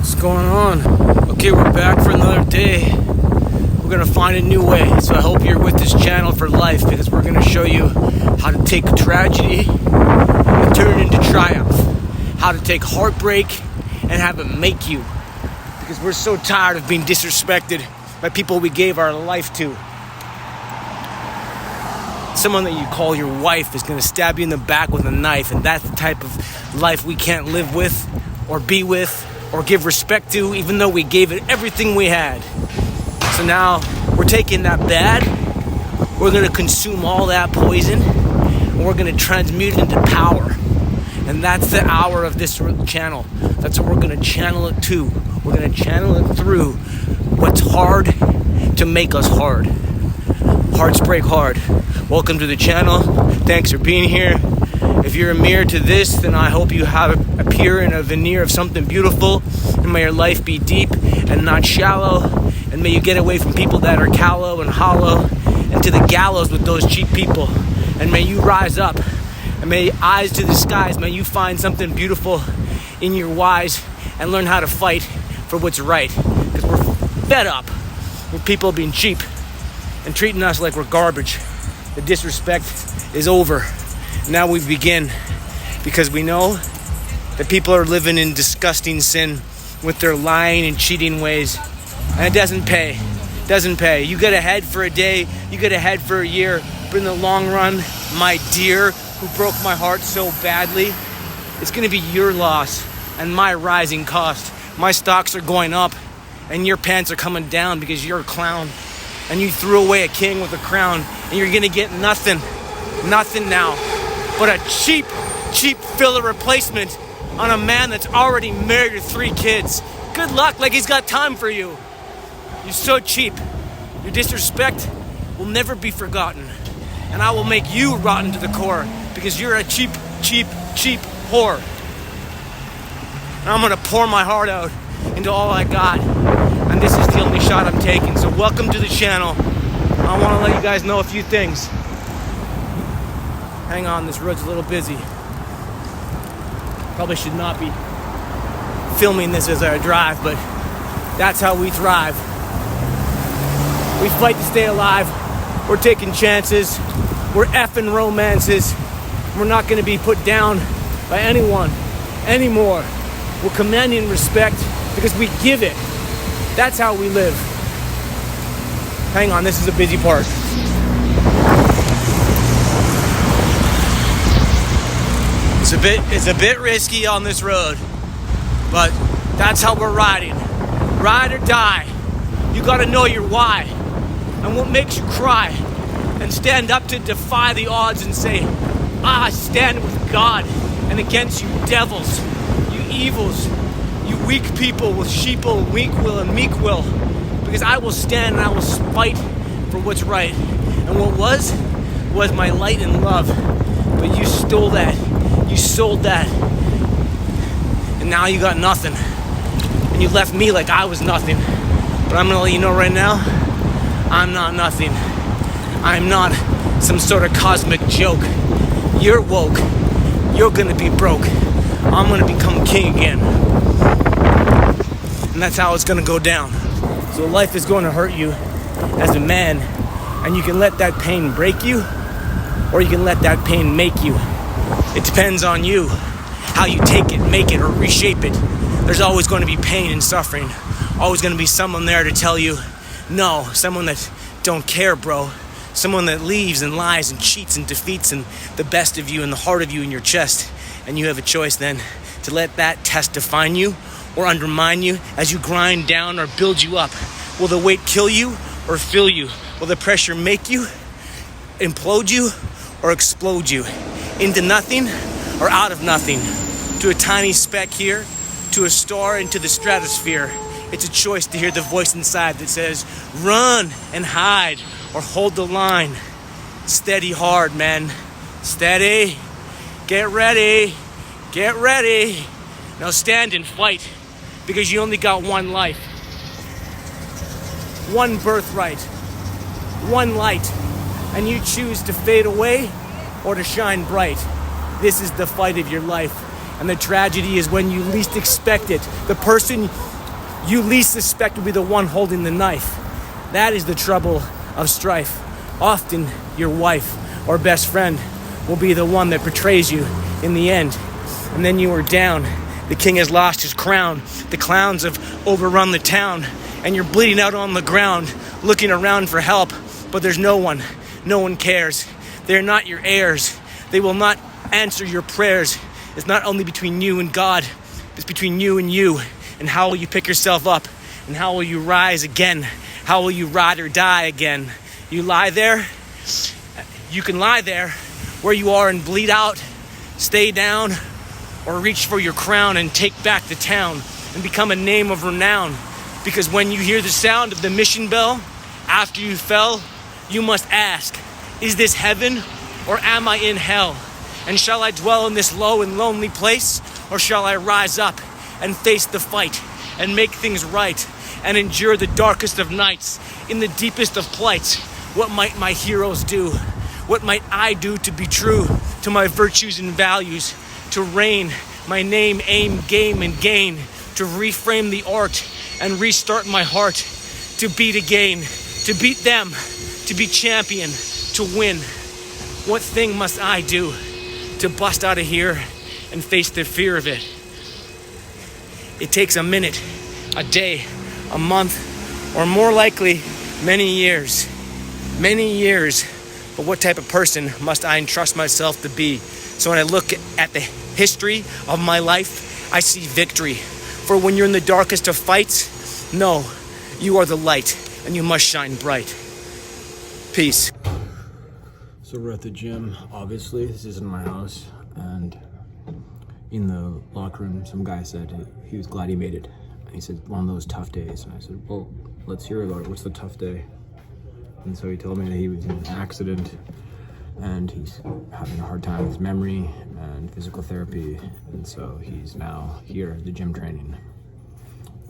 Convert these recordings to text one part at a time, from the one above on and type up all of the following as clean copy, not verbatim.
What's going on? Okay, we're back for another day. We're gonna find a new way. So I hope you're with this channel for life, because we're gonna show you how to take tragedy and turn it into triumph. How to take heartbreak and have it make you. Because we're so tired of being disrespected by people we gave our life to. Someone that you call your wife is gonna stab you in the back with a knife, and that's the type of life we can't live with, or be with, or give respect to, even though we gave it everything we had. So now we're taking that bad, we're gonna consume all that poison, and we're gonna transmute it into power. And that's the hour of this channel. That's what we're gonna channel it to. We're gonna channel it through what's hard to make us hard. Hearts break hard. Welcome to the channel. Thanks for being here. If you're a mirror to this, then I hope you appear in a veneer of something beautiful, and may your life be deep and not shallow, and may you get away from people that are callow and hollow, and to the gallows with those cheap people, and may you rise up, and may eyes to the skies, may you find something beautiful in your whys and learn how to fight for what's right, because we're fed up with people being cheap and treating us like we're garbage. The disrespect is over. Now we begin, because we know that people are living in disgusting sin with their lying and cheating ways, and it doesn't pay. Doesn't pay. You get ahead for a day, you get ahead for a year, but in the long run, my dear, who broke my heart so badly, it's gonna be your loss and my rising cost. My stocks are going up, and your pants are coming down because you're a clown, and you threw away a king with a crown, and you're gonna get nothing now, but a cheap filler replacement on a man that's already married with 3 kids. Good luck, like he's got time for you. You're so cheap. Your disrespect will never be forgotten, and I will make you rotten to the core, because you're a cheap whore. And I'm gonna pour my heart out into all I got, and this is the only shot I'm taking. So welcome to the channel. I want to let you guys know a few things. Hang on, this road's a little busy. Probably should not be filming this as I drive, but that's how we thrive. We fight to stay alive. We're taking chances. We're effing romances. We're not going to be put down by anyone anymore. We're commanding respect because we give it. That's how we live. Hang on, this is a busy part. It's a bit risky on this road, but that's how we're riding. Ride or die. You gotta know your why and what makes you cry, and stand up to defy the odds and say, I stand with God and against you devils, you evils, you weak people with sheeple, weak will, and meek will, because I will stand and I will fight for what's right. And what was my light and love, but you stole that. You sold that, and now you got nothing, and you left me like I was nothing. But I'm gonna let you know right now, I'm not nothing. I'm not some sort of cosmic joke. You're woke. You're gonna be broke. I'm gonna become king again, and that's how it's gonna go down. So life is going to hurt you as a man, and you can let that pain break you, or you can let that pain make you. It depends on you, how you take it, make it, or reshape it. There's always going to be pain and suffering. Always going to be someone there to tell you, no. Someone that don't care, bro. Someone that leaves and lies and cheats and defeats and the best of you and the heart of you in your chest. And you have a choice then to let that test define you or undermine you as you grind down or build you up. Will the weight kill you or fill you? Will the pressure make you, implode you, or explode you? Into nothing or out of nothing, to a tiny speck here, to a star, into the stratosphere. It's a choice to hear the voice inside that says, run and hide, or hold the line. Steady hard, man. Steady. Get ready. Get ready. Now stand and fight, because you only got one life. One birthright. One light. And you choose to fade away or to shine bright. This is the fight of your life. And the tragedy is when you least expect it. The person you least suspect will be the one holding the knife. That is the trouble of strife. Often your wife or best friend will be the one that betrays you in the end. And then you are down. The king has lost his crown. The clowns have overrun the town. And you're bleeding out on the ground, looking around for help. But there's no one. No one cares. They're not your heirs. They will not answer your prayers. It's not only between you and God. It's between you and you. And how will you pick yourself up? And how will you rise again? How will you ride or die again? You lie there. You can lie there where you are and bleed out, stay down, or reach for your crown and take back the town and become a name of renown. Because when you hear the sound of the mission bell, after you fell, you must ask, is this heaven or am I in hell? And shall I dwell in this low and lonely place, or shall I rise up and face the fight and make things right and endure the darkest of nights in the deepest of plights? What might my heroes do? What might I do to be true to my virtues and values, to reign my name, aim, game, and gain, to reframe the art and restart my heart, to beat again, to beat them, to be champion, to win? What thing must I do to bust out of here and face the fear of it? It takes a minute, a day, a month, or more likely, many years. Many years. But what type of person must I entrust myself to be? So when I look at the history of my life, I see victory. For when you're in the darkest of fights, no, you are the light, and you must shine bright. Peace. So we're at the gym. Obviously, this isn't my house, and in the locker room, some guy said he was glad he made it. He said, one of those tough days. And I said, well, let's hear about it. What's the tough day? And so he told me that he was in an accident and he's having a hard time with his memory and physical therapy. And so he's now here at the gym training.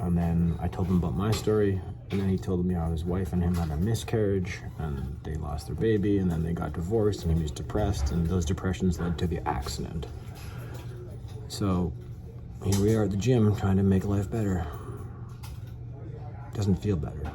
And then I told him about my story. And then he told me how his wife and him had a miscarriage and they lost their baby and then they got divorced and he was depressed and those depressions led to the accident. So here we are at the gym trying to make life better. Doesn't feel better.